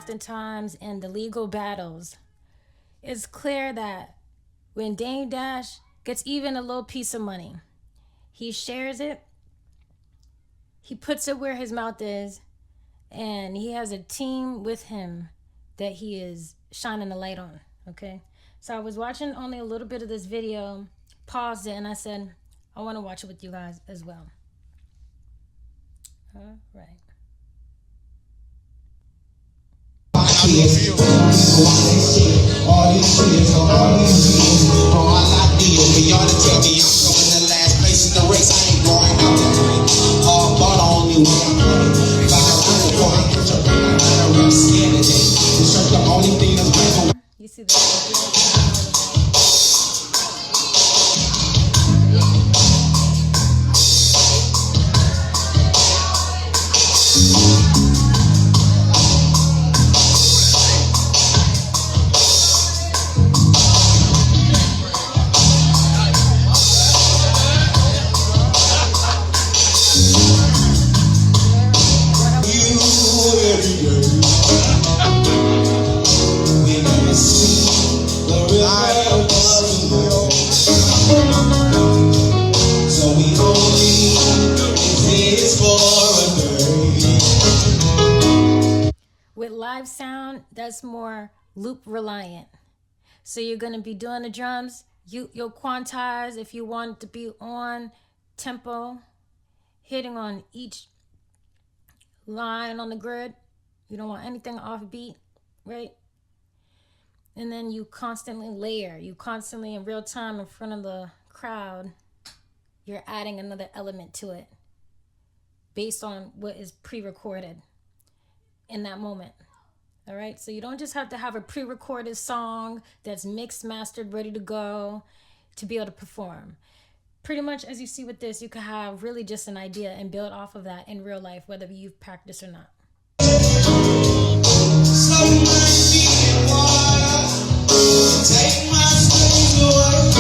oftentimes in the legal battles, it's clear that when Dame Dash gets even a little piece of money, he shares it, he puts it where his mouth is, and he has a team with him that he is shining the light on, okay? So I was watching only a little bit of this video, paused it, and I said, I want to watch it with you guys as well. All right. All these kids, all these all ideas, but y'all to tell me I'm coming in last place in the race. I ain't going out there. But I only way I'm playing. If I can before I get your brain, I'm scared of it. It's just the only thing that's going on. You see this? With live sound, that's more loop reliant. So you're going to be doing the drums, you'll quantize if you want to be on tempo, hitting on each line on the grid. You don't want anything off beat, right? And then you constantly layer, you constantly in real time in front of the crowd, you're adding another element to it based on what is pre-recorded in that moment. All right, so you don't just have to have a pre-recorded song that's mixed, mastered, ready to go to be able to perform. Pretty much as you see with this, you could have really just an idea and build off of that in real life, whether you've practiced or not. Take my strings away.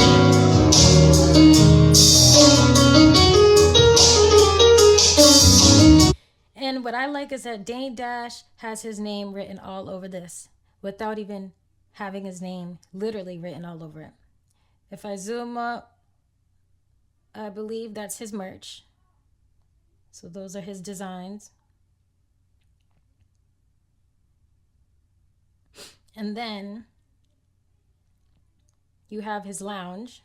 And what I like is that Dame Dash has his name written all over this without even having his name literally written all over it. If I zoom up, I believe that's his merch. So those are his designs. And then you have his lounge,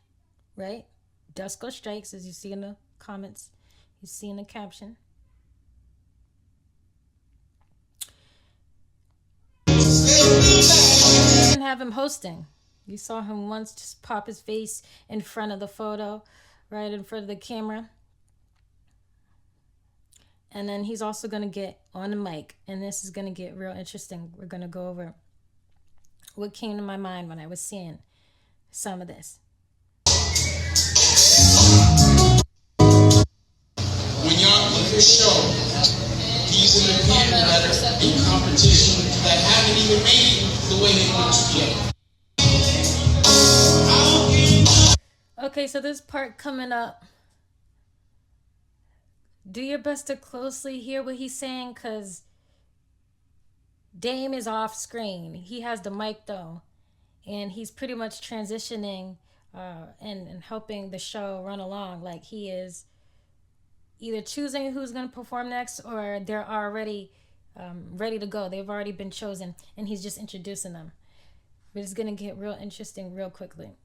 right? Dusko Strikes, as you see in the comments, you see in the caption. You even have him hosting. You saw him once just pop his face in front of the photo, right in front of the camera. And then he's also going to get on the mic, and this is going to get real interesting. We're going to go over what came to my mind when I was seeing some of this. When y'all look at the show, these are the people that are in competition that haven't even made it the way they want to yet. Okay, so this part coming up, do your best to closely hear what he's saying, because Dame is off screen. He has the mic though, and he's pretty much transitioning and helping the show run along. Like he is either choosing who's going to perform next, or they're already ready to go. They've already been chosen, and he's just introducing them. But it's going to get real interesting real quickly.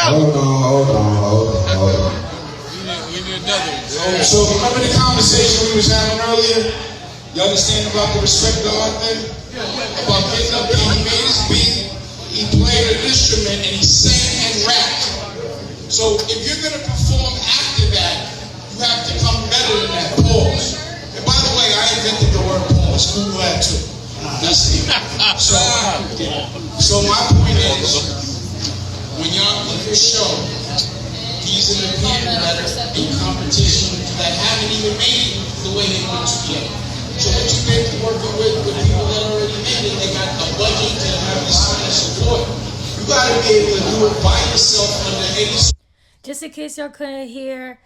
Hold on. We need another. So remember the conversation we was having earlier? You understand about the respect God thing? About getting up there, he made his beat, he played an instrument, and he sang and rapped. So if you're gonna perform after that, you have to come better than that. Pause. And by the way, I invented the word pause. Google that too. That's it. So my point is, when y'all look at the show, these are the people that are in competition that haven't even made it the way they want to yet. So what you think working with people that already made it, they got a budget to have this kind of support. You got to be able to do it by yourself under any. Just in case y'all couldn't hear,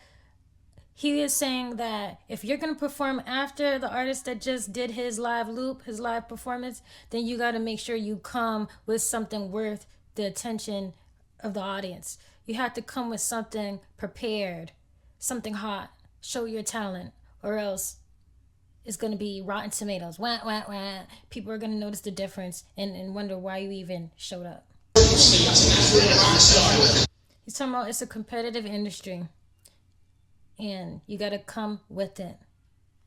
he is saying that if you're going to perform after the artist that just did his live loop, his live performance, then you got to make sure you come with something worth the attention of the audience. You have to come with something prepared, something hot, show your talent, or else it's going to be Rotten Tomatoes. Wah, wah, wah. People are going to notice the difference and wonder why you even showed up. He's talking about it's a competitive industry. And you gotta come with it.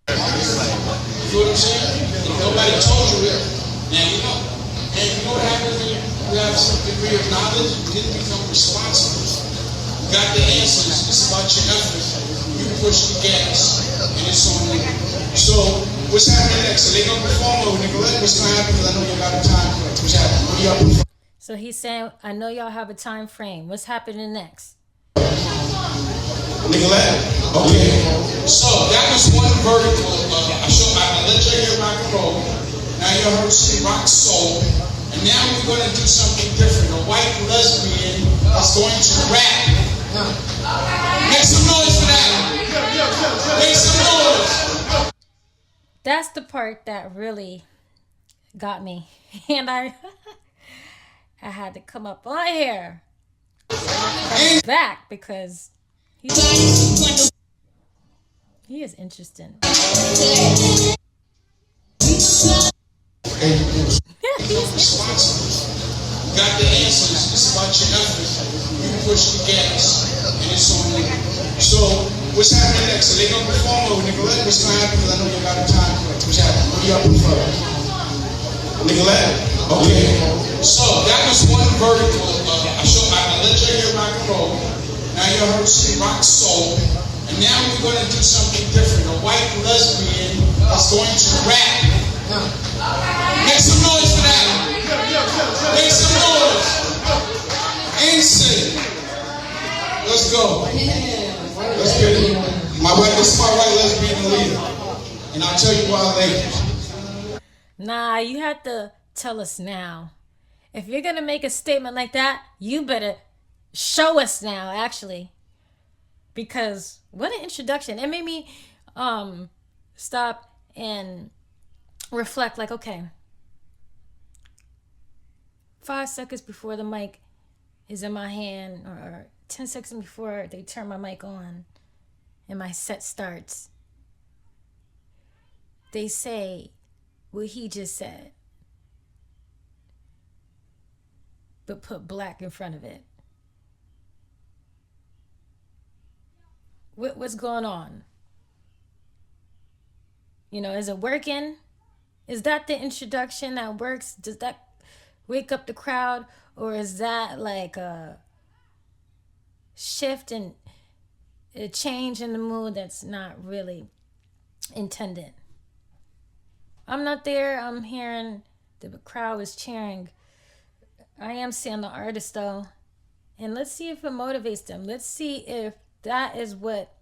You know what I'm saying? Nobody told you it. Now you know. And you know what happens when you have some degree of knowledge? You didn't become responsible. You got the answers. It's about your effort. You push the gas. And it's on you. So, what's happening next? So they gonna perform over Nicolette? What's gonna happen? Because I know you got a time frame. What's happening? What y'all perform? So he's saying, I know y'all have a time frame. What's happening next? Nicolette? Okay. So that was one vertical. I let you hear rock and roll. Now you heard some rock soul. And now we're going to do something different. A white lesbian is going to rap. Make some noise for that. Make some noise. That's the part that really got me. And I had to come up on here. Back because he is interesting. Got the answers. It's about your effort. You push the gas, and it's on you. So, what's happening next? So they gonna perform over Nicolette. What's gonna happen? Because I know you got a time frame. What's happening? What do y'all prefer? Nicolette. Okay. So that was one vertical. I let you hear rock and roll. Now you heard some rock soul. And now we're going to do something different. A white lesbian is going to rap. Make some noise for that. Make some noise. And sing. Let's go. Let's get it. This is my white lesbian leader. And I'll tell you why later. Nah, you have to tell us now. If you're going to make a statement like that, you better show us now, actually. Because what an introduction. It made me stop and reflect like, okay, 5 seconds before the mic is in my hand or 10 seconds before they turn my mic on and my set starts, they say what he just said, but put black in front of it. What's going on? You know, is it working? Is that the introduction that works? Does that wake up the crowd? Or is that like a shift and a change in the mood that's not really intended? I'm not there. I'm hearing the crowd is cheering. I am seeing the artist though. And let's see if it motivates them. Let's see if that is what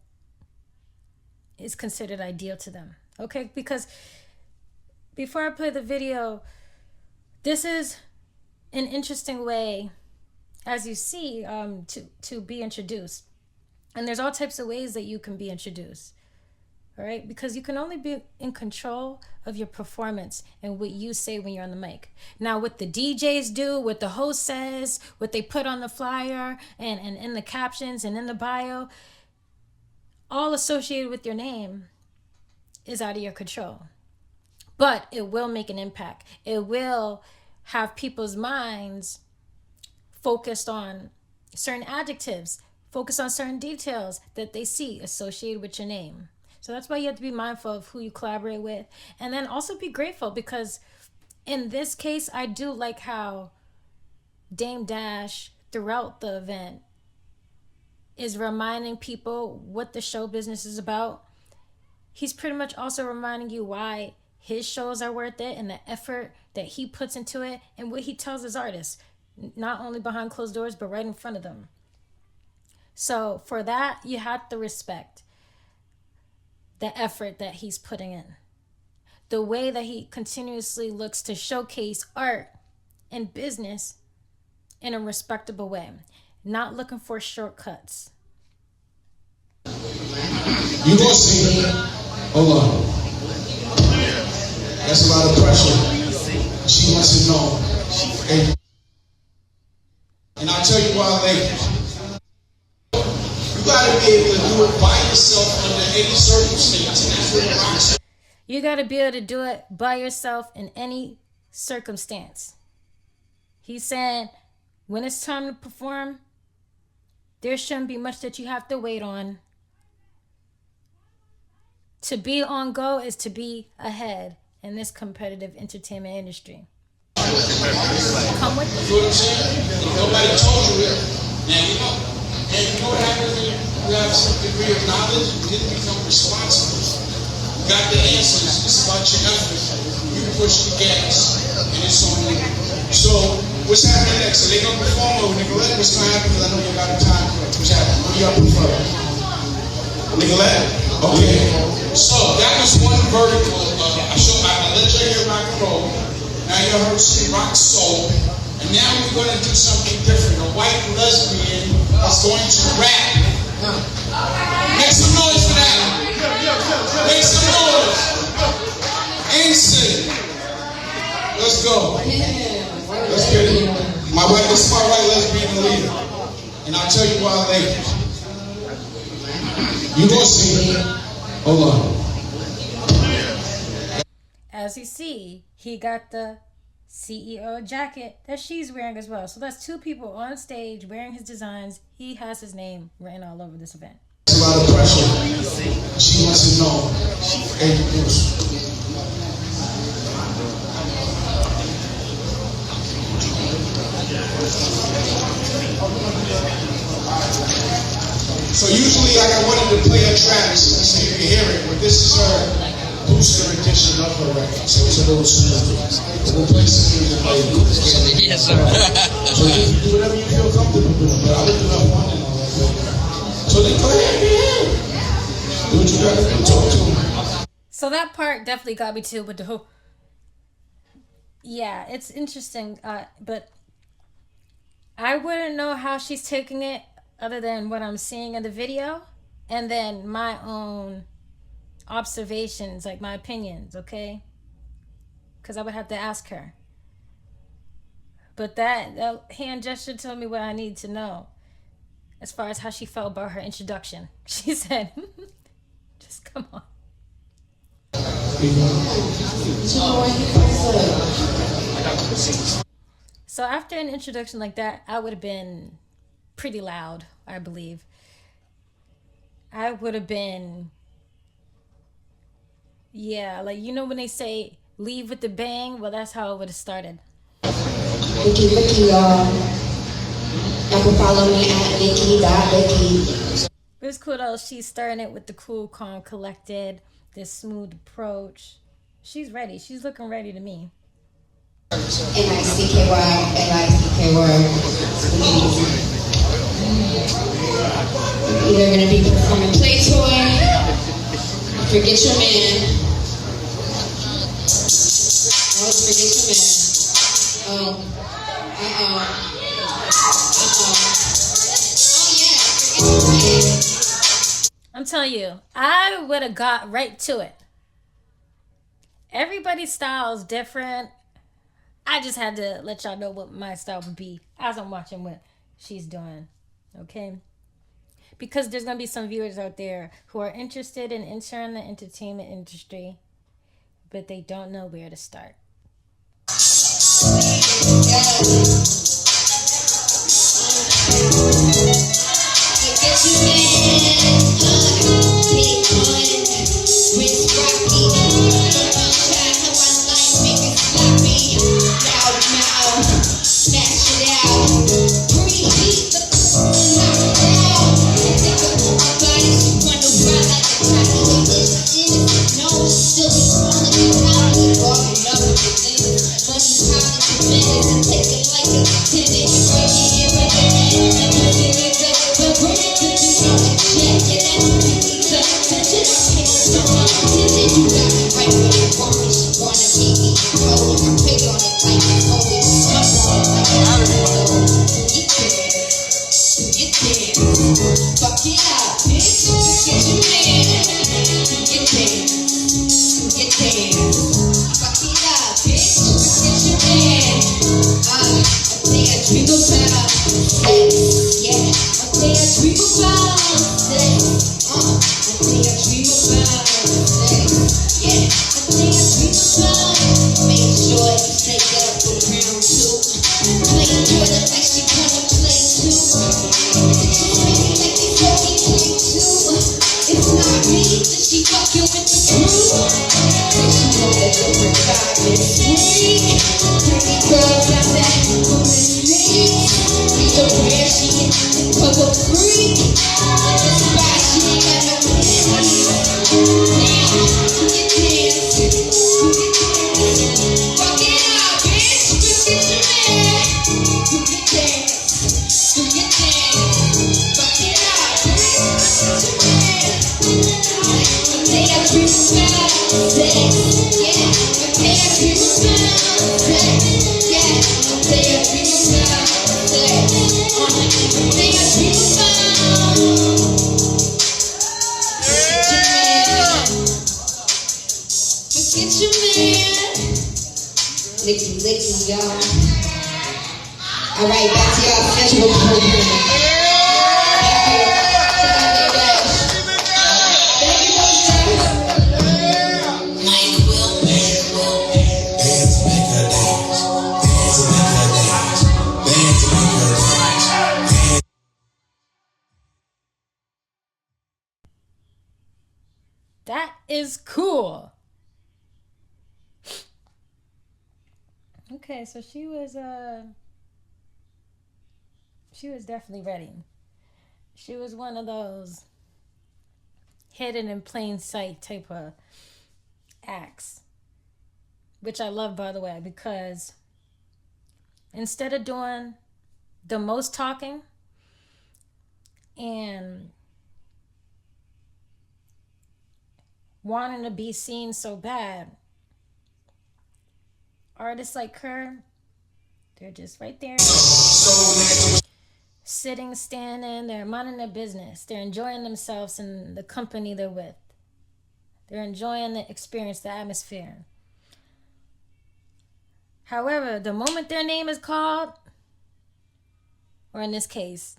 is considered ideal to them. Okay? Because before I play the video, this is an interesting way, as you see, to be introduced. And there's all types of ways that you can be introduced. All right? Because you can only be in control of your performance and what you say when you're on the mic. Now, what the DJs do, what the host says, what they put on the flyer and in the captions and in the bio, all associated with your name, is out of your control. But it will make an impact. It will have people's minds focused on certain adjectives, focused on certain details that they see associated with your name. So that's why you have to be mindful of who you collaborate with. And then also be grateful, because in this case, I do like how Dame Dash, throughout the event, is reminding people what the show business is about. He's pretty much also reminding you why his shows are worth it and the effort that he puts into it and what he tells his artists, not only behind closed doors, but right in front of them. So for that, you have to respect the effort that he's putting in. The way that he continuously looks to showcase art and business in a respectable way. Not looking for shortcuts. You gonna see it. Hold on. That's a lot of pressure. She wants to know. And I'll tell you why later. You gotta be able to do it by yourself under any circumstance. And that's what it rocks. You gotta be able to do it by yourself in any circumstance. He's saying when it's time to perform, there shouldn't be much that you have to wait on. To be on go is to be ahead in this competitive entertainment industry. Come with me. You know what I'm saying? Nobody told you it. Now you know. And you know what happens when you have some degree of knowledge? You didn't become responsible. You got the answers. It's about your effort. You push the gas. And it's on you. So, what's happening next? So they're going to perform over Nicolette. What's going to happen? Because I know you're out of time. What's happening? What are you up for? Nicolette? Okay. So, that was one vertical. I let you hear rock and roll. Now you heard some rock soul. And now we're going to do something different. A white lesbian is going to rap. Make some noise for that. Make some noise. And sing. Let's go. Let's get it. This is my white lesbian leader. And I'll tell you why later. You gonna see it. Hold on. As you see, he got the CEO jacket that she's wearing as well. So that's two people on stage wearing his designs. He has his name written all over this event. There's a lot of pressure. She wants to know. So usually I wanted to play a track so you can hear it, but this is her booster edition of her record. So it's a little smooth. We'll play some music later. Yes, sir. So you can do whatever you feel comfortable doing, but I looked it up one and all that. So then go ahead, do what you gotta do, talk to them. So that part definitely got me too, but the whole... Yeah, it's interesting, but I wouldn't know how she's taking it other than what I'm seeing in the video and then my own observations, like my opinions, okay? Because I would have to ask her. But that hand gesture told me what I need to know as far as how she felt about her introduction. She said, just come on. So after an introduction like that, I would have been pretty loud, I believe. I would have been, yeah, like, you know when they say leave with the bang? Well, that's how it would have started. Licky, y'all. Y'all can follow me at Kikidotd. It was cool though. She's starting it with the cool, calm, collected, this smooth approach. She's ready. She's looking ready to me. N-I-C-K-Y, L-I-C-K-Y. Either gonna be performing Play Toy, Forget Your Man. Oh, Forget Your Man. Oh, Oh yeah. I'm telling you, I would have got right to it. Everybody's style is different. I just had to let y'all know what my style would be as I'm watching what she's doing. Okay? Because there's going to be some viewers out there who are interested in entering the entertainment industry, but they don't know where to start. Bring it to Licky, Licky, y'all. All right, back to y'all schedule programming. That is cool. Okay, so she was definitely ready. She was one of those hidden in plain sight type of acts, which I love, by the way, because instead of doing the most talking and wanting to be seen so bad, artists like her, they're just right there, sitting, standing, they're minding their business, they're enjoying themselves and the company they're with, they're enjoying the experience, the atmosphere. However, the moment their name is called, or in this case,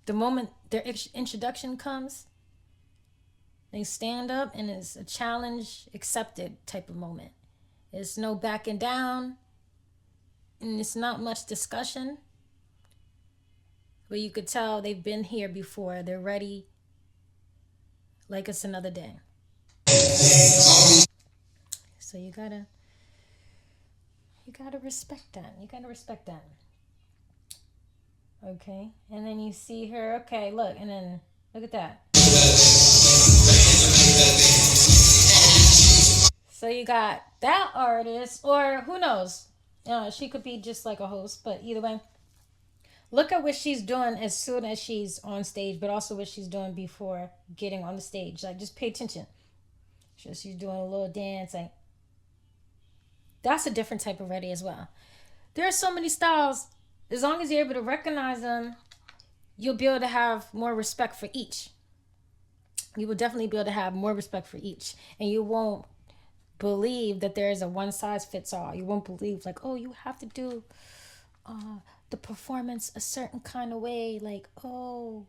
the moment their introduction comes, they stand up and it's a challenge accepted type of moment. It's no backing down, and it's not much discussion. But you could tell they've been here before. They're ready like it's another day. So you gotta respect that. You gotta respect that. Okay, and then you see her. Okay, look, and then look at that. So you got that artist, or who knows? She could be just like a host, but either way, look at what she's doing as soon as she's on stage, but also what she's doing before getting on the stage. Like, just pay attention. She's doing a little dance. Like, that's a different type of ready as well. There are so many styles. As long as you're able to recognize them, you'll be able to have more respect for each. You will definitely be able to have more respect for each. And you won't believe that there is a one size fits all. You won't believe like, oh, you have to do the performance a certain kind of way. Like, oh,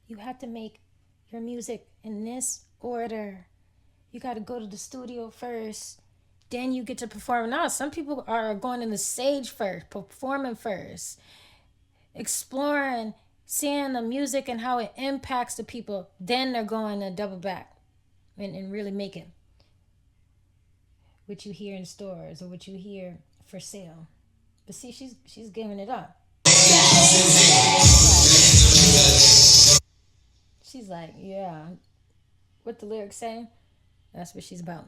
you have to make your music in this order. You got to go to the studio first. Then you get to perform. Now, some people are going in the stage first, performing first, exploring, seeing the music and how it impacts the people. Then they're going to double back and really make it what you hear in stores or what you hear for sale. But see, she's giving it up. She's like, yeah, what the lyrics say, that's what she's about.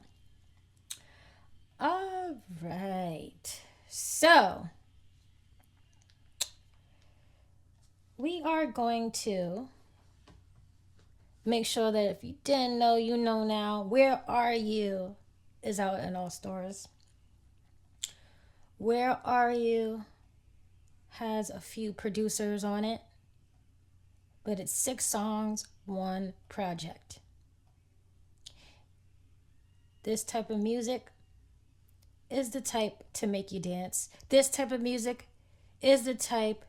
All right. So, we are going to Make sure that if you didn't know, you know now. Where Are You is out in all stores. Where Are You has a few producers on it, but it's 6 songs, 1 project. This type of music is the type to make you dance. This type of music is the type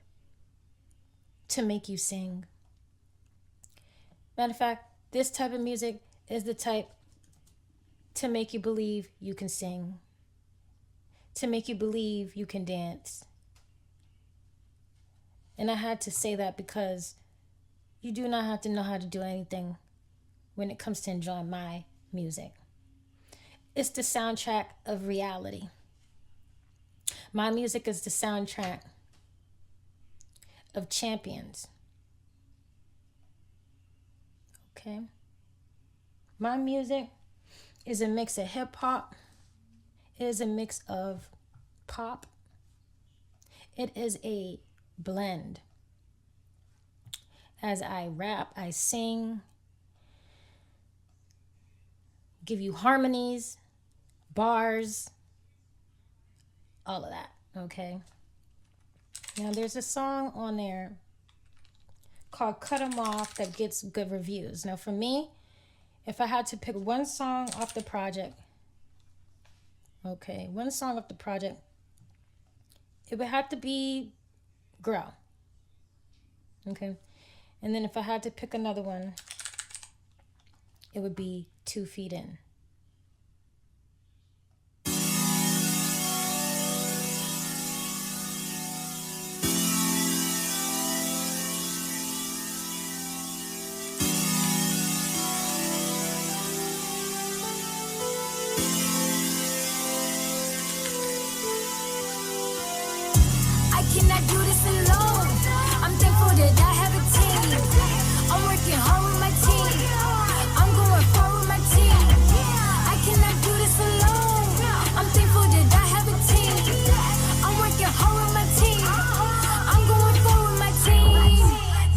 to make you sing. Matter of fact, this type of music is the type to make you believe you can sing, to make you believe you can dance. And I had to say that because you do not have to know how to do anything when it comes to enjoying my music. It's the soundtrack of reality. My music is the soundtrack of champions. Okay? My music is a mix of hip hop. It is a mix of pop. It is a blend. As I rap, I sing, give you harmonies, bars, all of that, okay? Now, there's a song on there called Cut 'Em Off that gets good reviews. Now, for me, if I had to pick one song off the project, okay, one song off the project, it would have to be Grow, okay? And then if I had to pick another one, it would be 2 Feet In. I cannot do this alone. I'm thankful that I have a team. I'm working hard with my team. I'm going far with my team. I cannot do this alone. I'm thankful that I have a team. I'm working hard with my team. I'm going far with my team.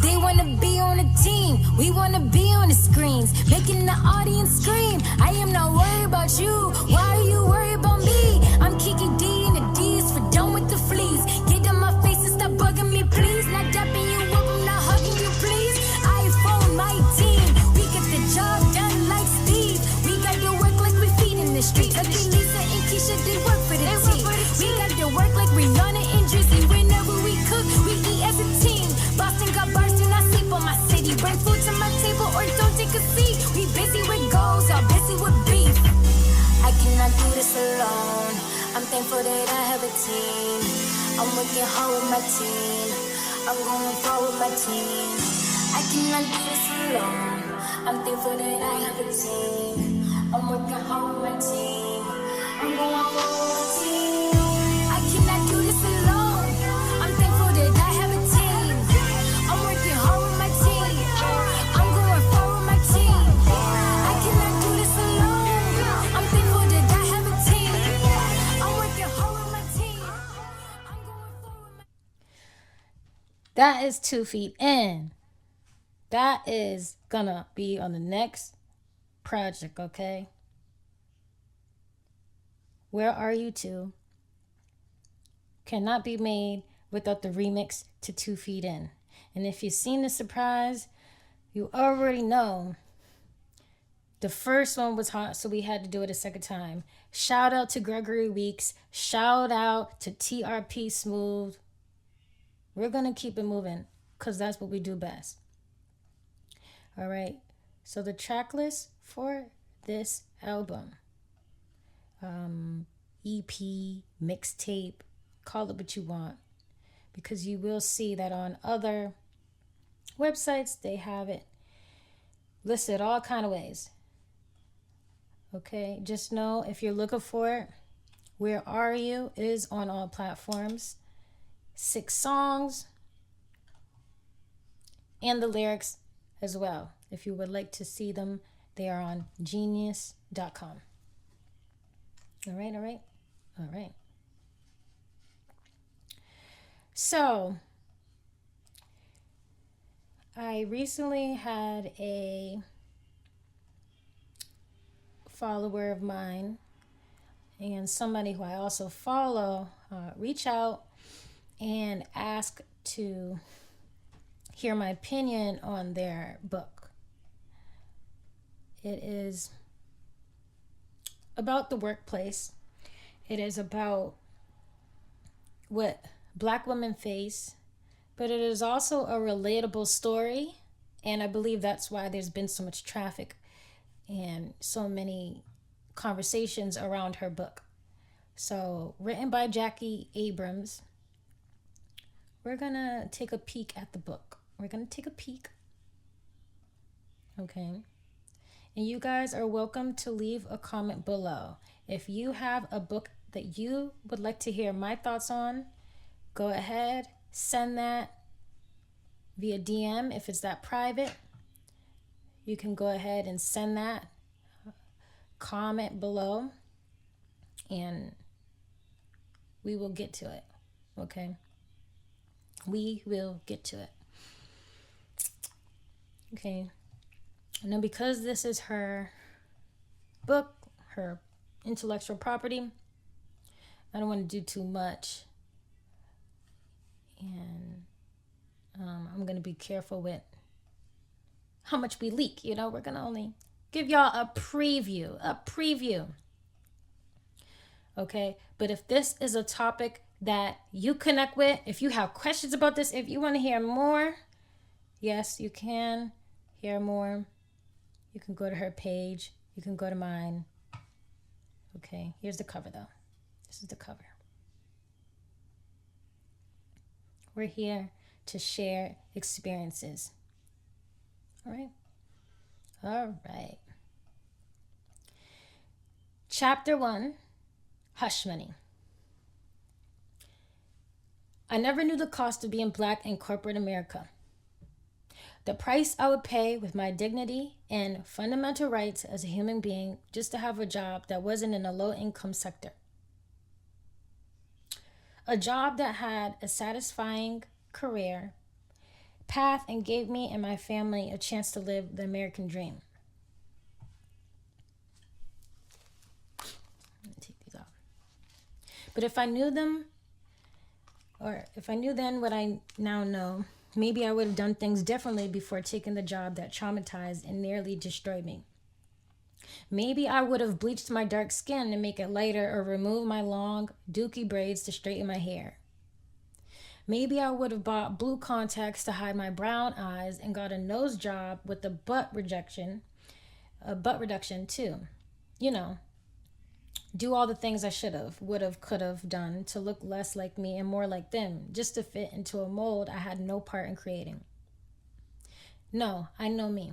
They wanna be on a team. We wanna be on the screens, making the audience scream. I am not worried about you. Why are you worried about me? I'm Kiki.D and the D is for done with the fleas. Get in my face and stop bugging me, please. Not dapping you up, I'm not hugging you, please. iPhone, my team. We get the job done like Steve. We got to work like we feet in the street. Lucky Lisa and Keisha did work for the team. We got to work like Rihanna and Drizzy. Whenever we cook, we eat as a team. Boston got bars, do not sleep on my city. Bring food to my table or don't take a seat. We busy with goals, y'all busy with beef. I cannot do this alone. I'm thankful that I have a team. I'm working hard with my team. I'm going far with my team. I cannot do this alone. I'm thankful that I have a team. I'm working hard with my team. I'm going far with my team. I cannot do this alone. I'm thankful that I have a team. I'm working hard with my team. I'm going far with my team. I cannot do this alone. I'm thankful that I have a team. I'm working hard with my team. I'm going far with my That is 2 Feet In. That is gonna be on the next project, okay? Where Are You 2 cannot be made without the remix to 2 Feet In. And if you've seen the surprise, you already know the first one was hot, so we had to do it a second time. Shout out to Gregory Weeks. Shout out to TRP Smooth. We're going to keep it moving because that's what we do best. All right. So the track list for this album, EP, mixtape, call it what you want, because you will see that on other websites they have it listed all kind of ways. Okay, just know if you're looking for it, Where Are You is on all platforms. 6 songs and the lyrics as well. If you would like to see them, they are on genius.com. All right. So I recently had a follower of mine and somebody who I also follow reach out and ask to hear my opinion on their book. It is about the workplace. It is about what Black women face, but it is also a relatable story, and I believe that's why there's been so much traffic and so many conversations around her book. So, written by Jackie Abrams, we're gonna take a peek at the book. We're gonna take a peek. Okay. And you guys are welcome to leave a comment below. If you have a book that you would like to hear my thoughts on, go ahead, send that via DM. If it's that private, you can go ahead and send that comment below and we will get to it. Okay? We will get to it. Okay. And then because this is her book, her intellectual property, I don't want to do too much. And I'm going to be careful with how much we leak. You know, we're going to only give y'all a preview. Okay? But if this is a topic that you connect with, if you have questions about this, if you want to hear more, yes, you can hear more. You can go to her page. You can go to mine. Okay, here's the cover though. This is the cover. We're here to share experiences. All right? All right. Chapter 1, Hush Money. I never knew the cost of being Black in corporate America. The price I would pay with my dignity and fundamental rights as a human being just to have a job that wasn't in a low-income sector. A job that had a satisfying career path and gave me and my family a chance to live the American dream. Let me take these off. But if I knew them, or if I knew then what I now know, maybe I would have done things differently before taking the job that traumatized and nearly destroyed me. Maybe I would have bleached my dark skin to make it lighter or removed my long, dookie braids to straighten my hair. Maybe I would have bought blue contacts to hide my brown eyes and got a nose job with a butt reduction too. You know, do all the things I should have, would have, could have done to look less like me and more like them, just to fit into a mold I had no part in creating. No, I know me.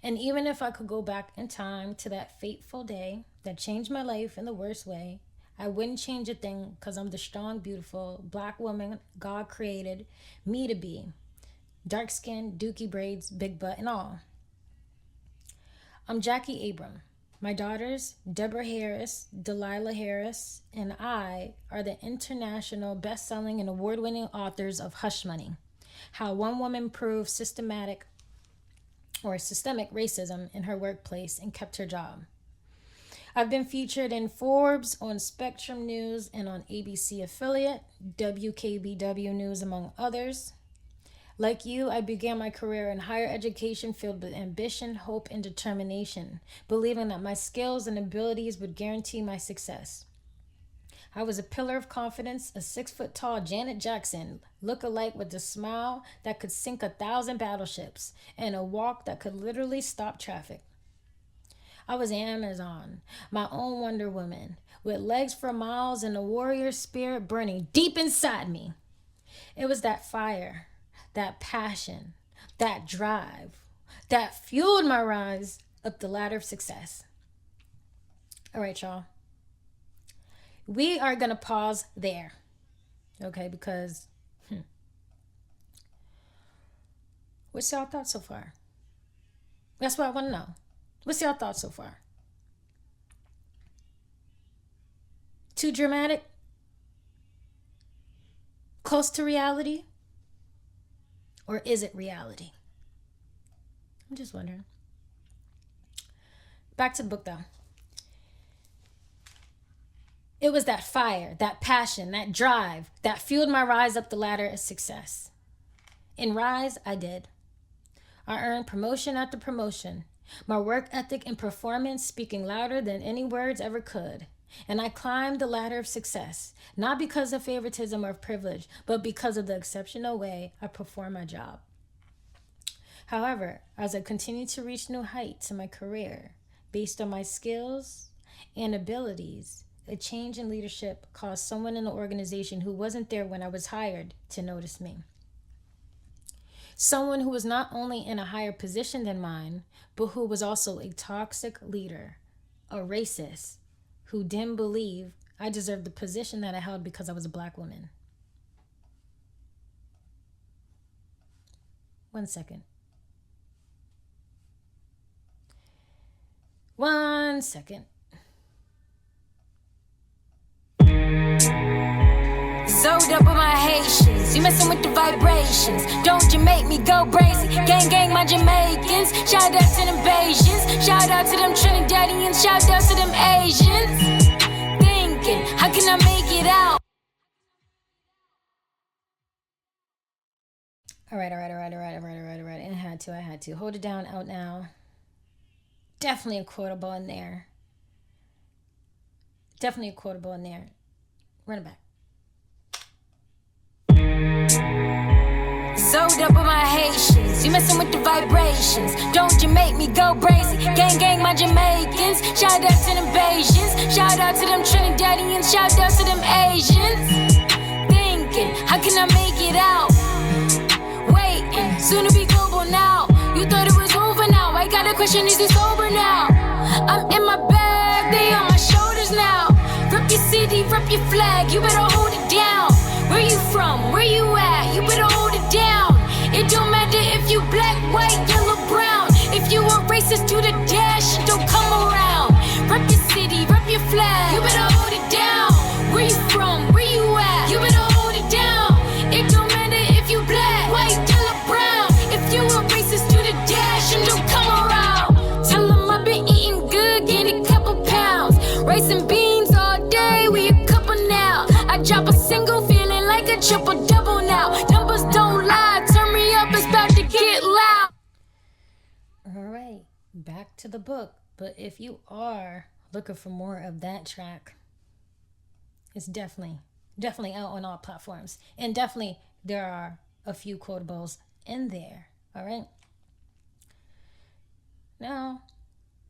And even if I could go back in time to that fateful day that changed my life in the worst way, I wouldn't change a thing because I'm the strong, beautiful Black woman God created me to be. Dark skin, dookie braids, big butt, and all. I'm Jackie Abram. My daughters, Deborah Harris, Delilah Harris, and I are the international best-selling and award-winning authors of Hush Money, How One Woman Proved Systemic racism in her workplace and kept her job. I've been featured in Forbes, on Spectrum News, and on ABC affiliate, WKBW News, among others. Like you, I began my career in higher education filled with ambition, hope, and determination, believing that my skills and abilities would guarantee my success. I was a pillar of confidence, a 6-foot-tall Janet Jackson, look-alike with a smile that could sink 1,000 battleships, and a walk that could literally stop traffic. I was Amazon, my own Wonder Woman, with legs for miles and a warrior spirit burning deep inside me. It was that fire, that passion, that drive, that fueled my rise up the ladder of success. All right, y'all. We are going to pause there, okay, because what's y'all thoughts so far? That's what I want to know. What's y'all thoughts so far? Too dramatic? Close to reality? Or is it reality? I'm just wondering. Back to the book, though. It was that fire, that passion, that drive that fueled my rise up the ladder of success. And rise, I did. I earned promotion after promotion, my work ethic and performance speaking louder than any words ever could. And I climbed the ladder of success, not because of favoritism or privilege, but because of the exceptional way I perform my job. However, as I continued to reach new heights in my career, based on my skills and abilities, a change in leadership caused someone in the organization who wasn't there when I was hired to notice me. Someone who was not only in a higher position than mine, but who was also a toxic leader, a racist, who didn't believe I deserved the position that I held because I was a black woman. 1 second. 1 second. Sold up with my Haitians, you messing with the vibrations. Don't you make me go crazy. Gang, gang, my Jamaicans. Shout out to them Bajans. Shout out to them Trinidadians. Shout out to them Asians. Thinking, how can I make it out? All right. I had to. Hold it down, out now. Definitely a quotable in there. Run it back. Sold up with my Haitians, you messing with the vibrations. Don't you make me go crazy. Gang, gang, my Jamaicans. Shout out to them Bajans. Shout out to them Trinidadians. Shout out to them Asians. Thinking, how can I make it out? Waiting, soon to be global now. You thought it was over now. I got a question, is it sober now? I'm in my bag, they on my shoulders now. Rep your city, rep your flag, you better hold it down. Where you from, where you at, you better hold it down. It don't matter if you black, white, yellow, brown. If you a racist to the dash, it don't come around. Rep your city, rep your flag, you better hold it down. Where you from, where you at, you better hold it down. It don't matter if you black, white, yellow, brown. If you a racist to the dash, it don't come around. Tell them I've been eating good, gained a couple pounds. Rice and beans all day, we a couple now. I drop a single, feeling like a triple double now. Numbers don't lie, turn me up, it's about to get loud. All right, back to the book. But if you are looking for more of that track, it's definitely out on all platforms. And definitely there are a few quotables in there. All right. Now,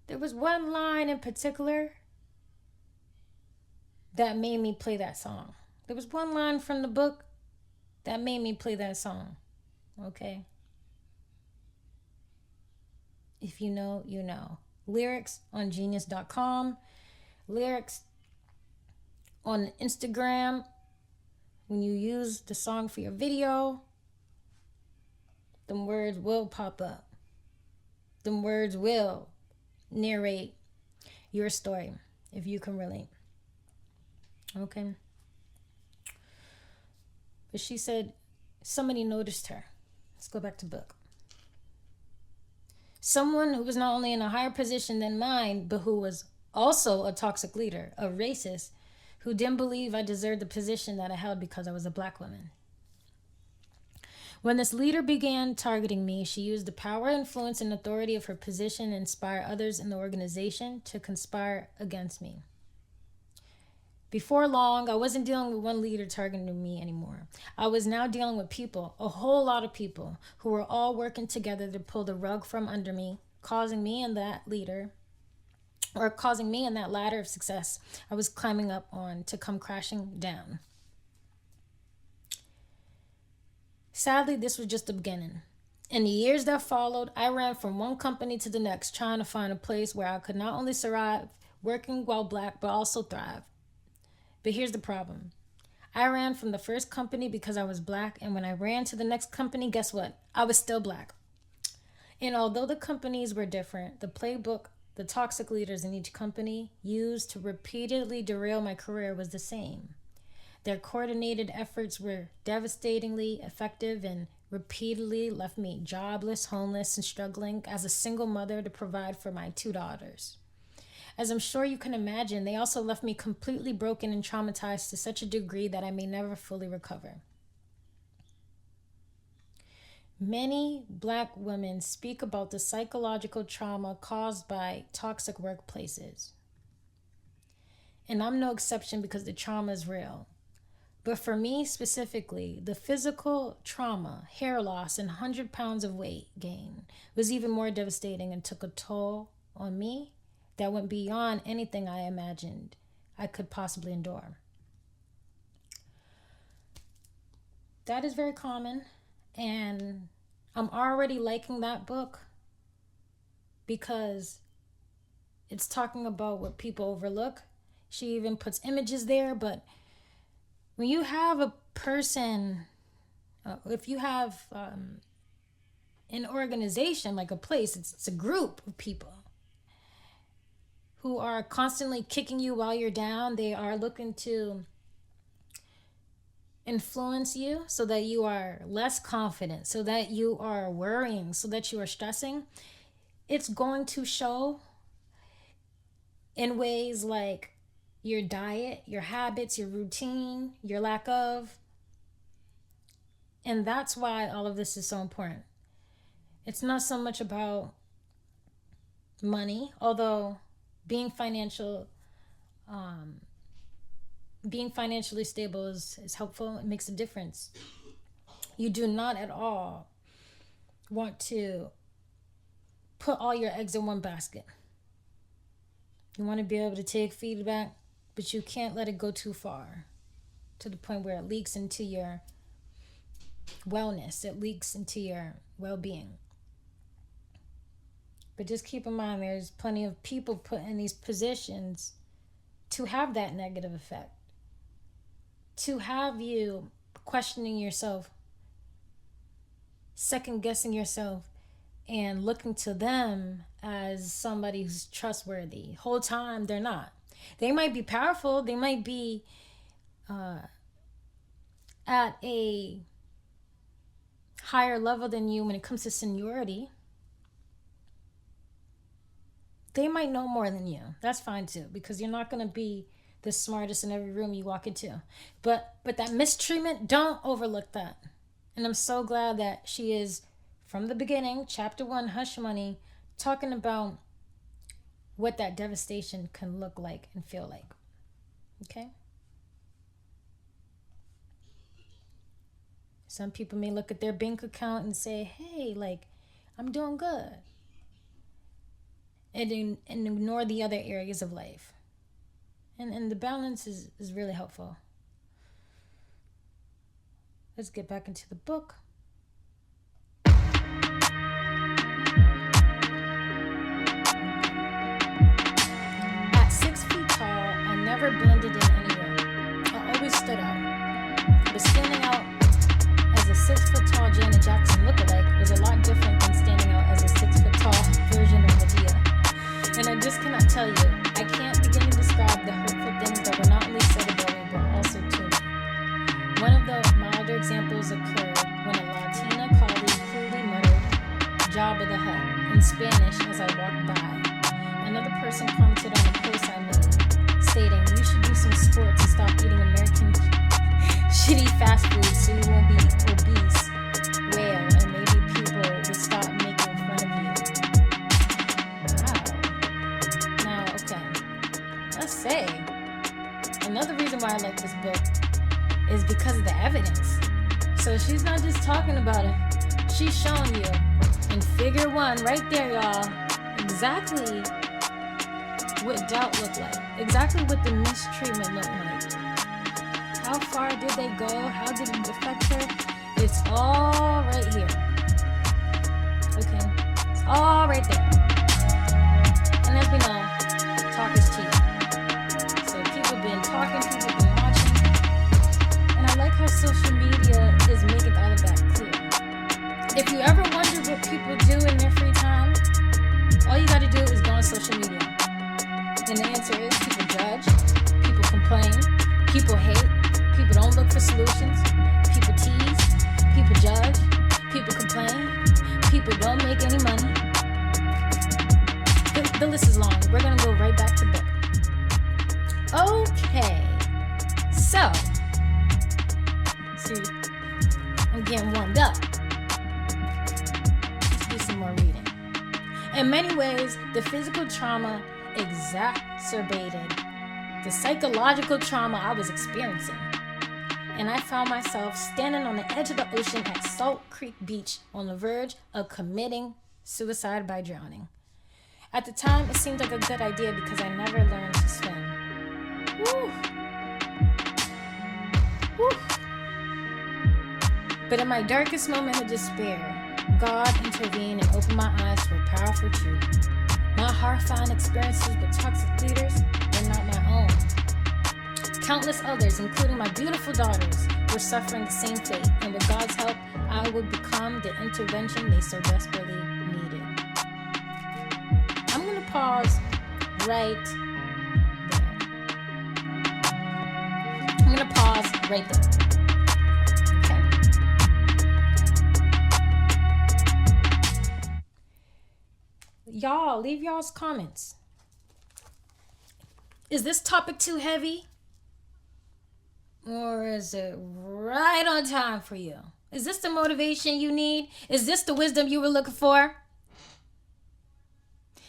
there was one line in particular that made me play that song. There was one line from the book that made me play that song. Okay? If you know, you know. Lyrics on genius.com. Lyrics on Instagram. When you use the song for your video, them words will pop up. Them words will narrate your story if you can relate. Okay. But she said somebody noticed her. Let's go back to book. Someone who was not only in a higher position than mine, but who was also a toxic leader, a racist, who didn't believe I deserved the position that I held because I was a black woman. When this leader began targeting me, she used the power, influence, and authority of her position to inspire others in the organization to conspire against me. Before long, I wasn't dealing with one leader targeting me anymore. I was now dealing with people, a whole lot of people, who were all working together to pull the rug from under me, causing me and that ladder of success I was climbing up on to come crashing down. Sadly, this was just the beginning. In the years that followed, I ran from one company to the next, trying to find a place where I could not only survive working while black, but also thrive. But here's the problem. I ran from the first company because I was black, and when I ran to the next company, guess what? I was still black. And although the companies were different, the playbook the toxic leaders in each company used to repeatedly derail my career was the same. Their coordinated efforts were devastatingly effective in repeatedly left me jobless, homeless, and struggling as a single mother to provide for my 2 daughters. As I'm sure you can imagine, they also left me completely broken and traumatized to such a degree that I may never fully recover. Many Black women speak about the psychological trauma caused by toxic workplaces. And I'm no exception because the trauma is real. But for me specifically, the physical trauma, hair loss, and 100 pounds of weight gain was even more devastating and took a toll on me that went beyond anything I imagined I could possibly endure. That is very common, and I'm already liking that book because it's talking about what people overlook. She even puts images there, but when you have a person, if you have an organization, like a place, it's a group of people who are constantly kicking you while you're down. They are looking to influence you so that you are less confident, so that you are worrying, so that you are stressing. It's going to show in ways like your diet, your habits, your routine, your lack of. And that's why all of this is so important. It's not so much about money, although being financially stable is helpful. It makes a difference. You do not at all want to put all your eggs in one basket. You want to be able to take feedback, but you can't let it go too far to the point where it leaks into your wellness. It leaks into your well-being. But just keep in mind, there's plenty of people put in these positions to have that negative effect, to have you questioning yourself, second-guessing yourself, and looking to them as somebody who's trustworthy. Whole time, they're not. They might be powerful. They might be at a higher level than you when it comes to seniority. They might know more than you. That's fine too, because you're not going to be the smartest in every room you walk into. But that mistreatment, don't overlook that. And I'm so glad that she is, from the beginning, chapter 1, Hush Money, talking about what that devastation can look like and feel like. Okay? Some people may look at their bank account and say, hey, like, I'm doing good. And ignore the other areas of life. And the balance is really helpful. Let's get back into the book. At 6 feet tall, I never blended in anywhere. I always stood out. But standing out as a 6 foot tall Janet Jackson lookalike was a lot different than standing out as a 6 foot tall version of Medea. And I just cannot tell you, I can't begin to describe the hurtful things that were not only said about me, but also to me. One of the milder examples occurred when a Latina colleague cruelly muttered, "Jabba the Hutt," in Spanish as I walked by. Another person commented on a post I made, stating, "You should do some sports and stop eating American shitty fast food so you won't be obese, whale, and maybe people will stop making fun of you." Let's say another reason why I like this book is because of the evidence. So she's not just talking about it, she's showing you in figure 1 right there, y'all, exactly what doubt looked like, exactly what the mistreatment looked like. How far did they go? How did it affect her? It's all right here. Okay, it's all right there. And as we know, talk is cheap. Talking, people been watching, and I like how social media is making all of that clear. If you ever wonder what people do in their free time, all you gotta do is go on social media. And the answer is people judge, people complain, people hate, people don't look for solutions, people tease, people judge, People complain. People don't make any money. The list is long. We're going to go right back to book. Okay. So, see, I'm getting warmed up. Let's do some more reading. In many ways, the physical trauma exacerbated the psychological trauma I was experiencing. And I found myself standing on the edge of the ocean at Salt Creek Beach on the verge of committing suicide by drowning. At the time, it seemed like a good idea because I never learned to swim. Woo. Woo. But in my darkest moment of despair, God intervened and opened my eyes to a powerful truth. My horrifying experiences with toxic leaders were not my own. Countless others, including my beautiful daughters, were suffering the same fate, and with God's help, I would become the intervention they so desperately needed. I'm going to pause right there. I'm going to pause right there. Okay. Y'all, leave y'all's comments. Is this topic too heavy? Or is it right on time for you? Is this the motivation you need? Is this the wisdom you were looking for?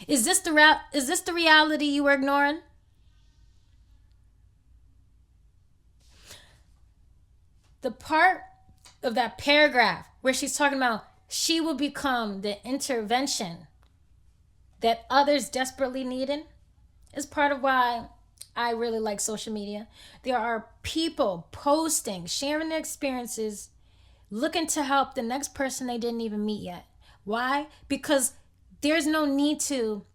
Is this the reality you were ignoring? The part of that paragraph where she's talking about she will become the intervention that others desperately needed is part of why I really like social media. There are people posting, sharing their experiences, looking to help the next person they didn't even meet yet. Why? Because there's no need to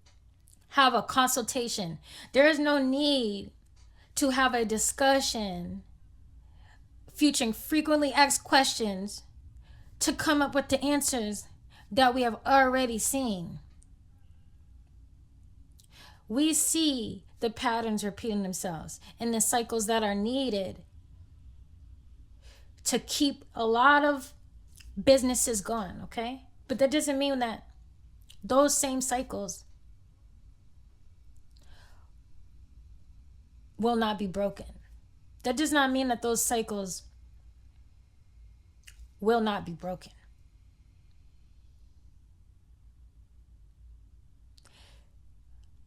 have a consultation. There is no need to have a discussion featuring frequently asked questions to come up with the answers that we have already seen. We see the patterns repeating themselves and the cycles that are needed to keep a lot of businesses going, okay? But that doesn't mean that those same cycles will not be broken. That does not mean that those cycles will not be broken.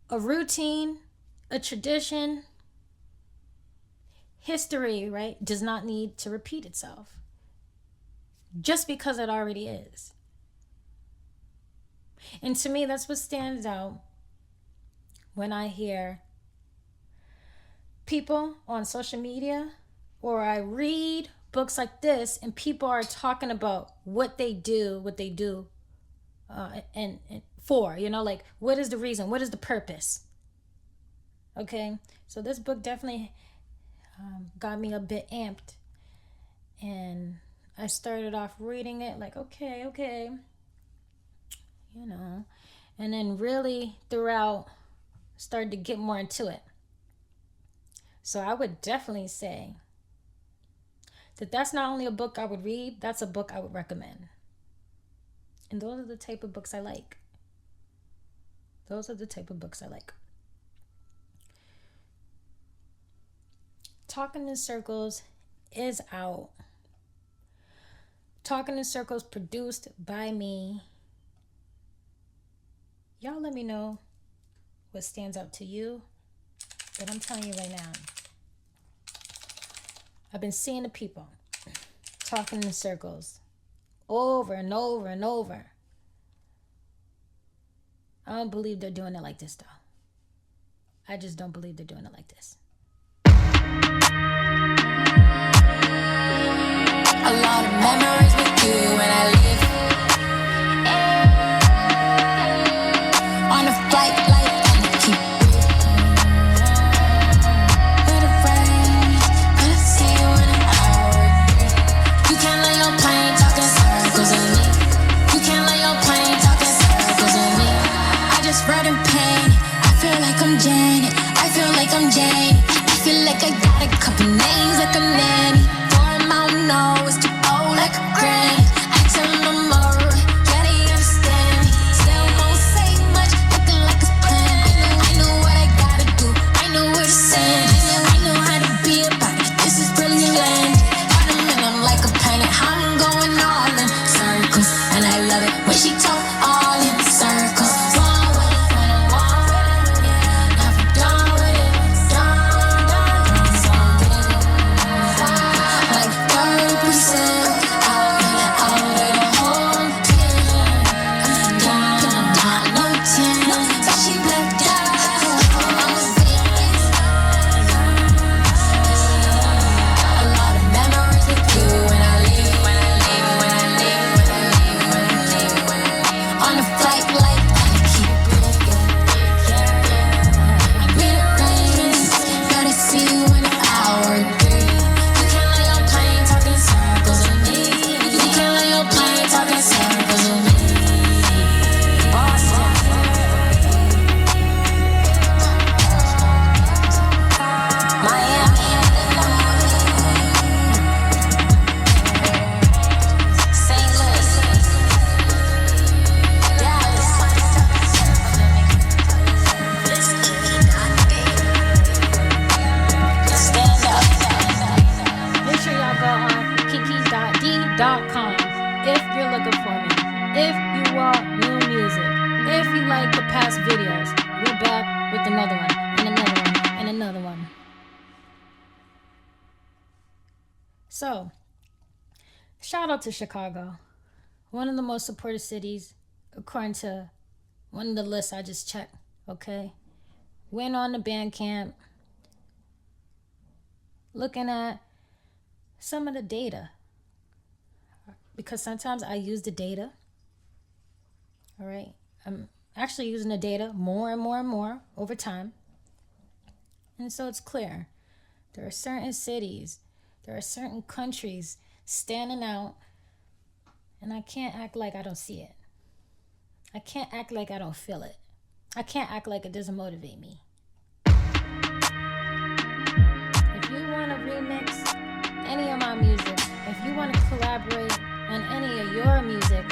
A routine, a tradition, history, right, does not need to repeat itself just because it already is. And to me, that's what stands out when I hear people on social media or I read books like this and people are talking about what they do and for, like, what is the reason? What is the purpose? Okay, so this book definitely got me a bit amped. And I started off reading it like, okay. And then really throughout started to get more into it. So I would definitely say that that's not only a book I would read, that's a book I would recommend. And those are the type of books I like. Talking in Circles is out. Talking in Circles produced by me. Y'all let me know what stands out to you. But I'm telling you right now, I've been seeing the people talking in circles over and over and over. I don't believe they're doing it like this, though. I just don't believe they're doing it like this. A lot of memories with you when I leave. On a flight like Nicky. With a friend, gonna see you in an hour. You can't let your plane talk in circles of me. You can't let your plane talk in circles of me. I just wrote in pain. I feel like I'm Janet. I feel like I'm Jane. I feel like I got a couple names like a nanny. For him, I don't know, it's too old like a granny. I tell my mom another one, and another one, and another one. So, shout out to Chicago. One of the most supported cities, according to one of the lists I just checked, okay? Went on the Bandcamp, looking at some of the data. Because sometimes I use the data, all right? I'm actually using the data more and more and more over time. And so it's clear. There are certain cities, there are certain countries standing out, and I can't act like I don't see it. I can't act like I don't feel it. I can't act like it doesn't motivate me. If you want to remix any of my music, if you want to collaborate on any of your music,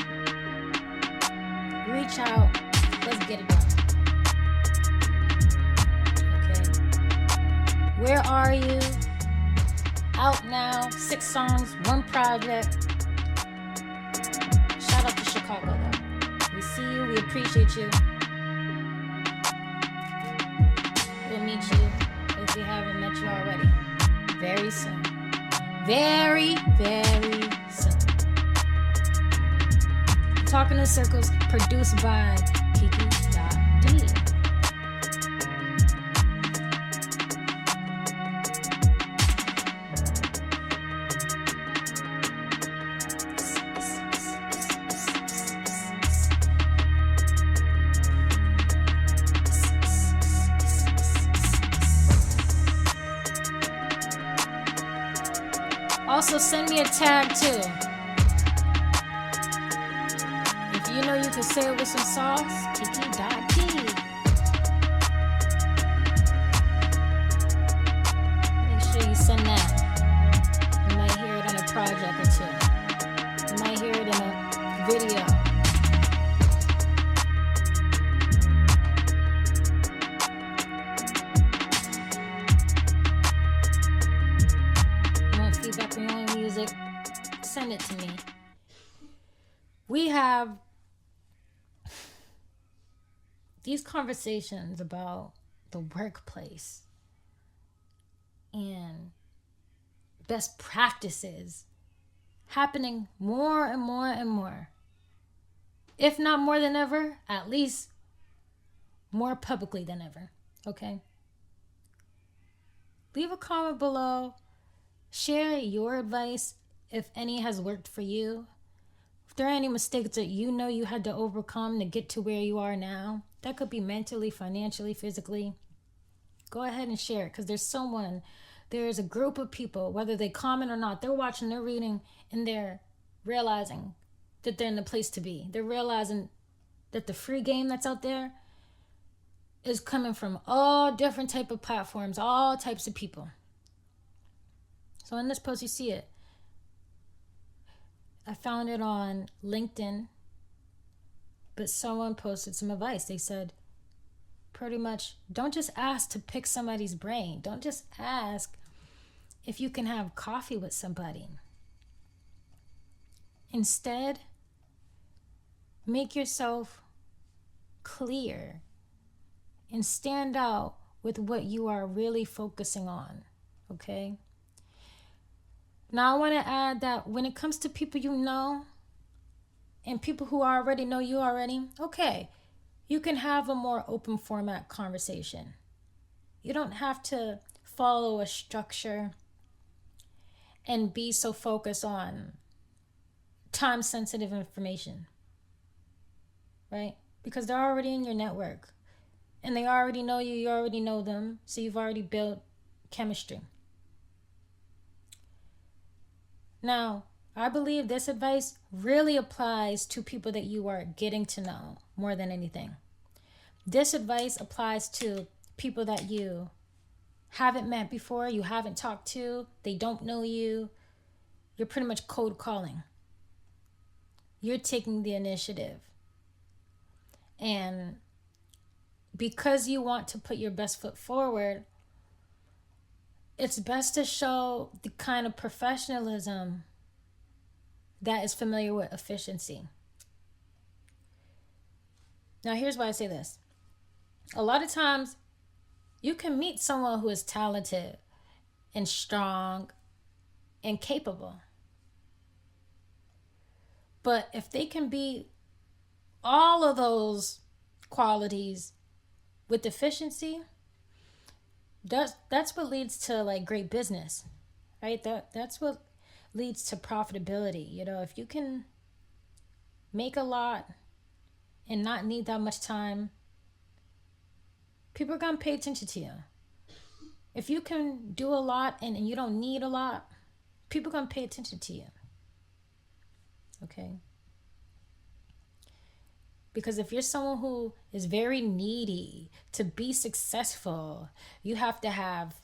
reach out. Let's get it done. Okay. Where are you? Out now. 6 songs, 1 project. Shout out to Chicago, though. We see you. We appreciate you. We'll meet you if we haven't met you already. Very soon. Very, very soon. Talking in Circles, produced by Kiki.D. Also, send me a tag too. If you know you can say it with some sauce, Kikidotd. Make sure you send that. You might hear it on a project or 2. You might hear it in a video. Feedback on your own music, send it to me. We have these conversations about the workplace and best practices happening more and more and more. If not more than ever, at least more publicly than ever. Okay? Leave a comment below. Share your advice if any has worked for you. If there are any mistakes that you know you had to overcome to get to where you are now, that could be mentally, financially, physically. Go ahead and share it, because there's a group of people, whether they comment or not, they're watching, they're reading, and they're realizing that they're in the place to be. They're realizing that the free game that's out there is coming from all different type of platforms, all types of people. So in this post, you see it. I found it on LinkedIn, but someone posted some advice. They said, pretty much, don't just ask to pick somebody's brain. Don't just ask if you can have coffee with somebody. Instead, make yourself clear and stand out with what you are really focusing on, okay? Now, I want to add that when it comes to people you know and people who already know you already, okay, you can have a more open format conversation. You don't have to follow a structure and be so focused on time-sensitive information, right? Because they're already in your network and they already know you, you already know them, so you've already built chemistry. Now, I believe this advice really applies to people that you are getting to know more than anything. This advice applies to people that you haven't met before, you haven't talked to, they don't know you. You're pretty much cold calling. You're taking the initiative. And because you want to put your best foot forward, it's best to show the kind of professionalism that is familiar with efficiency. Now, here's why I say this. A lot of times, You can meet someone who is talented and strong and capable. But if they can be all of those qualities with efficiency, that's what leads to like great business, right? That's what leads to profitability. You know, if you can make a lot and not need that much time, people are gonna pay attention to you. If you can do a lot and you don't need a lot, people are gonna pay attention to you. Okay? Because if you're someone who is very needy to be successful, you have to have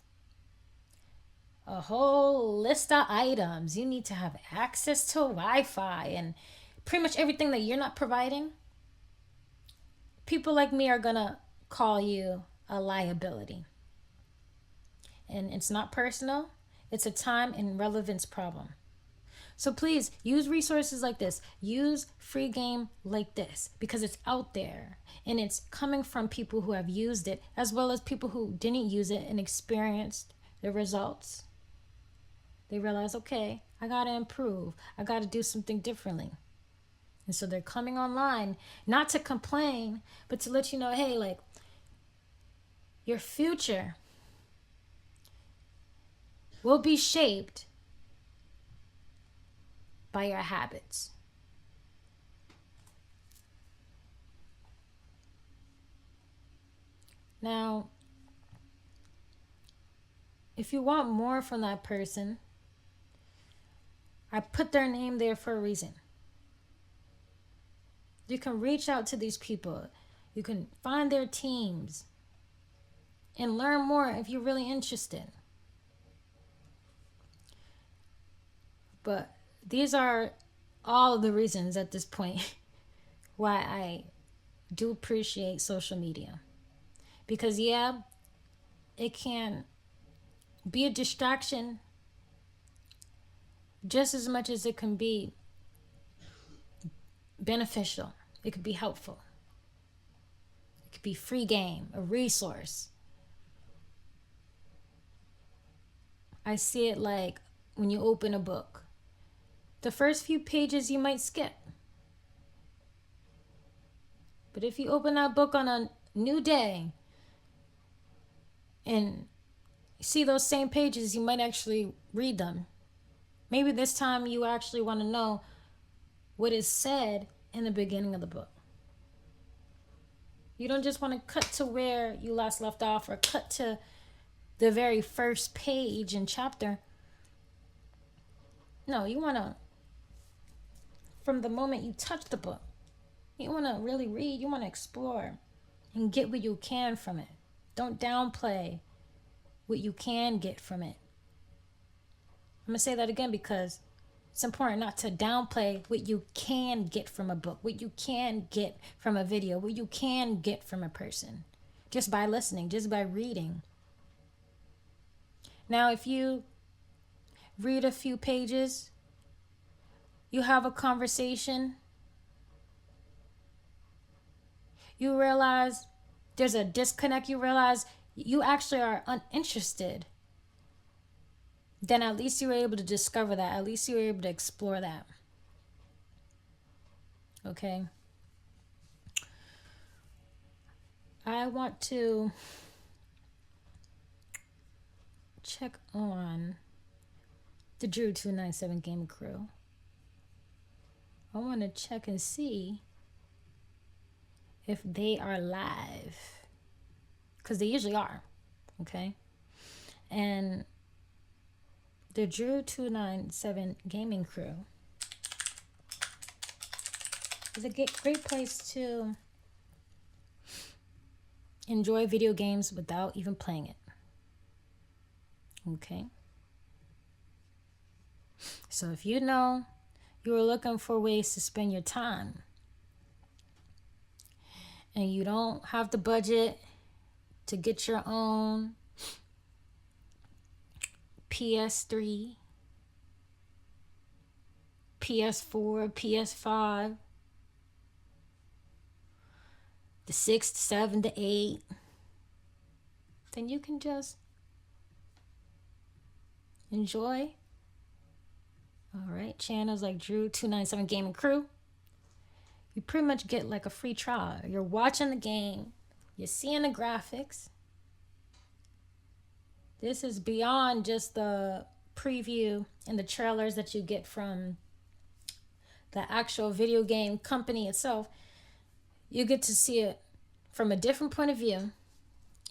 a whole list of items. You need to have access to Wi-Fi and pretty much everything that you're not providing. People like me are gonna call you a liability. And it's not personal. It's a time and relevance problem. So please use resources like this. Use free game like this because it's out there and it's coming from people who have used it as well as people who didn't use it and experienced the results. They realize, okay, I got to improve. I got to do something differently. And so they're coming online, not to complain, but to let you know, hey, like, your future will be shaped by your habits. Now, if you want more from that person, I put their name there for a reason. You can reach out to these people. You can find their teams and learn more if you're really interested. But these are all of the reasons at this point why I do appreciate social media. Because yeah, it can be a distraction just as much as it can be beneficial. It could be helpful. It could be free game, a resource. I see it like when you open a book. The first few pages you might skip. But if you open that book on a new day and see those same pages, you might actually read them. Maybe this time you actually want to know what is said in the beginning of the book. You don't just want to cut to where you last left off or cut to the very first page and chapter. No, you want to, from the moment you touch the book, you want to really read, you want to explore and get what you can from it. Don't downplay what you can get from it. I'm going to say that again because it's important not to downplay what you can get from a book, what you can get from a video, what you can get from a person, just by listening, just by reading. Now, if you read a few pages, you have a conversation, you realize there's a disconnect, you realize you actually are uninterested, then at least you were able to discover that. At least you were able to explore that. Okay? I want to check on the Drew 297 Game Crew. I want to check and see if they are live. Because they usually are. Okay? And the Drew 297 Gaming Crew is a great place to enjoy video games without even playing it. Okay? So if you know you were looking for ways to spend your time and you don't have the budget to get your own PS3, PS4, PS5, the 6, 7, the 8, then you can just enjoy. All right, channels like Drew297 Gaming Crew. You pretty much get like a free trial. You're watching the game, you're seeing the graphics. This is beyond just the preview and the trailers that you get from the actual video game company itself. You get to see it from a different point of view,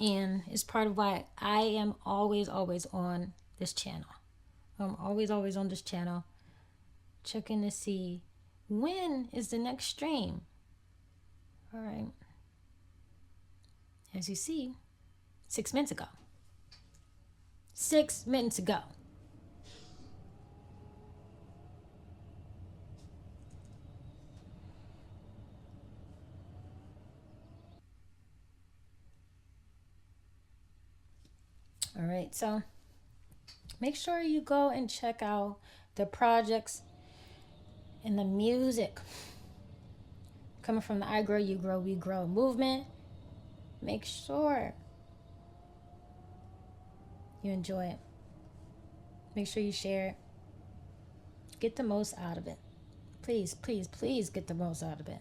and it's part of why I am always on this channel. I'm always on this channel, checking to see when is the next stream. All right. As you see, 6 minutes ago. 6 minutes ago. All right, so make sure you go and check out the projects and the music coming from the I Grow, You Grow, We Grow movement. Make sure you enjoy it. Make sure you share it. Get the most out of it. Please, please, please get the most out of it.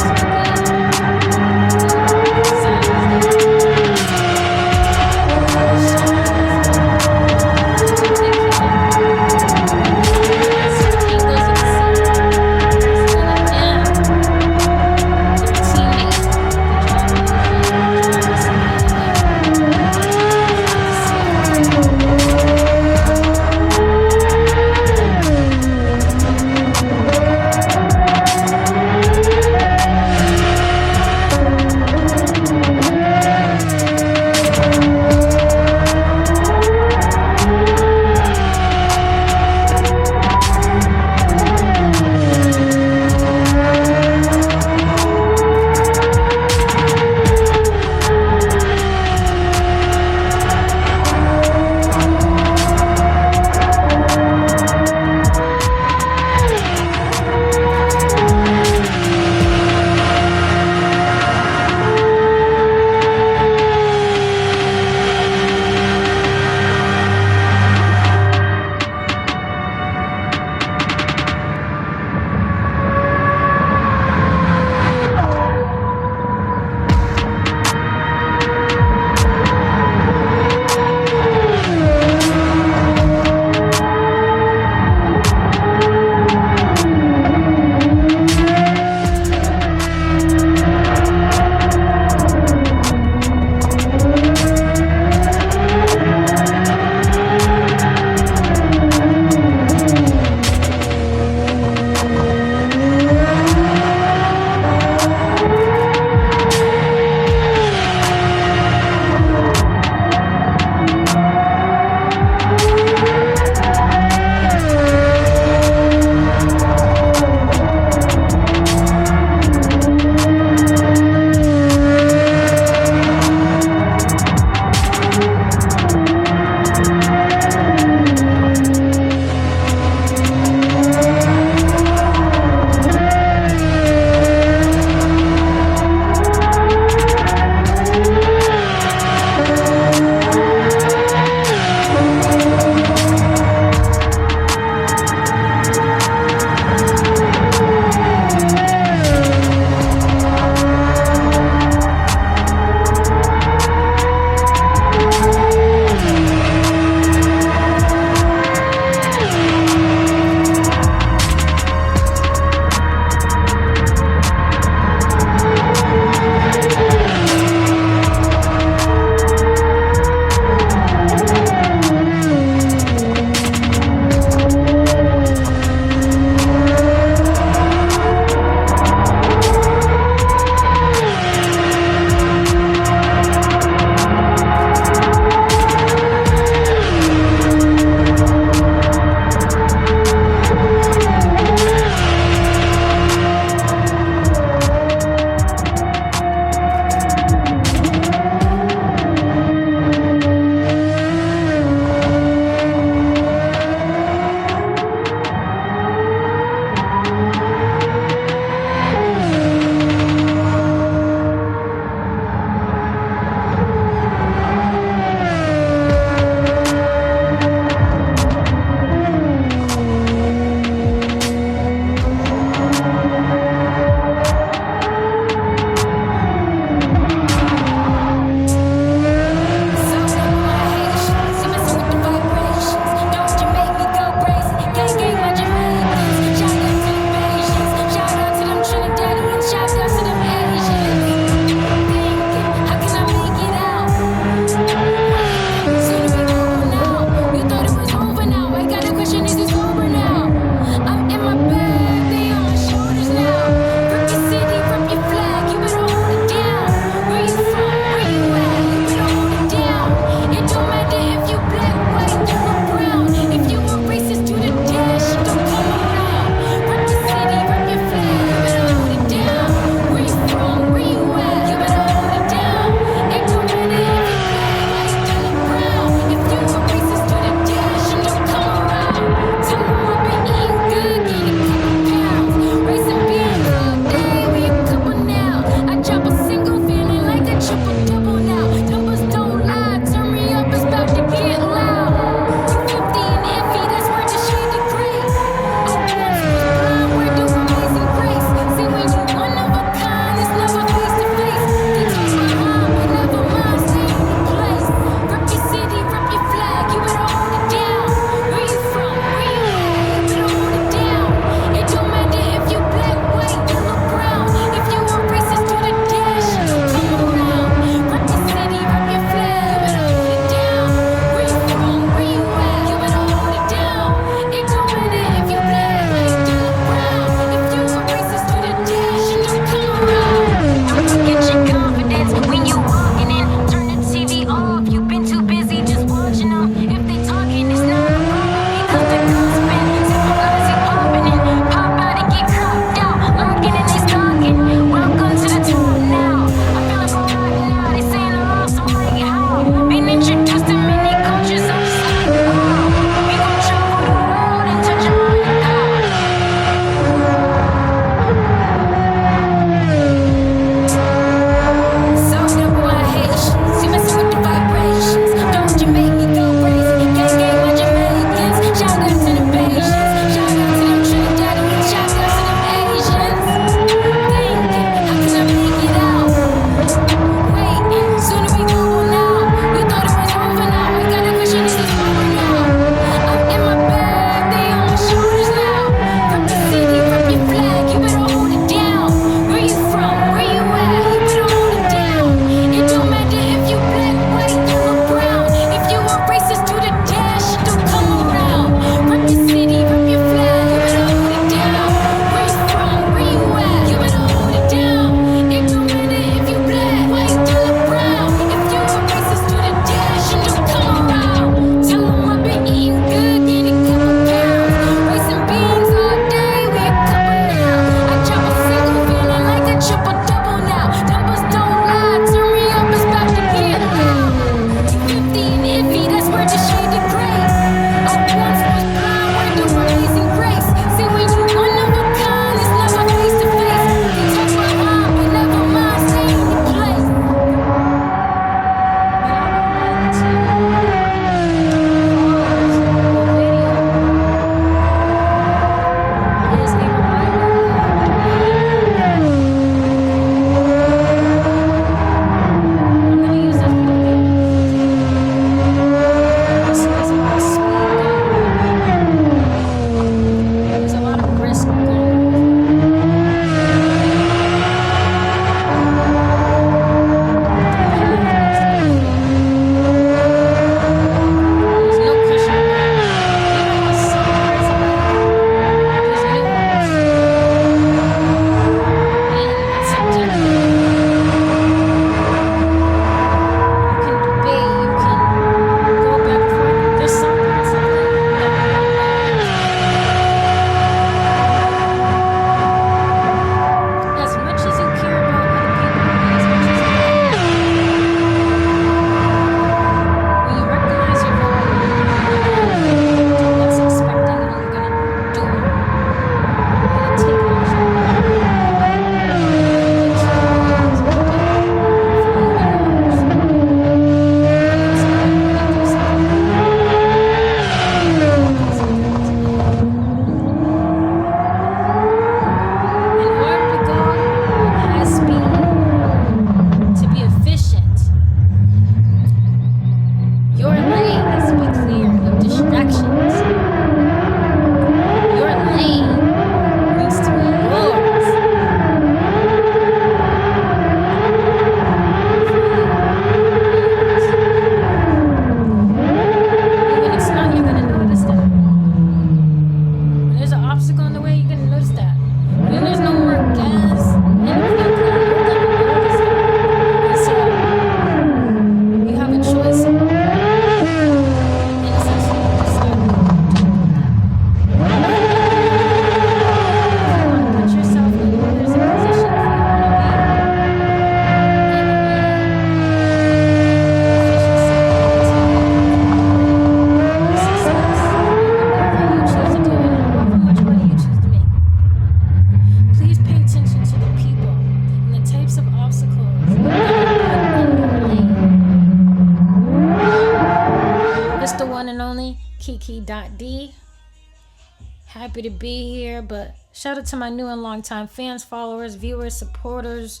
Happy to be here, but shout out to my new and longtime fans, followers, viewers, supporters,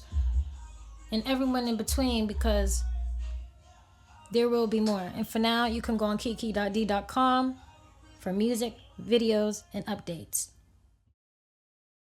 and everyone in between, because there will be more. And for now, you can go on Kikidotd.com for music, videos, and updates.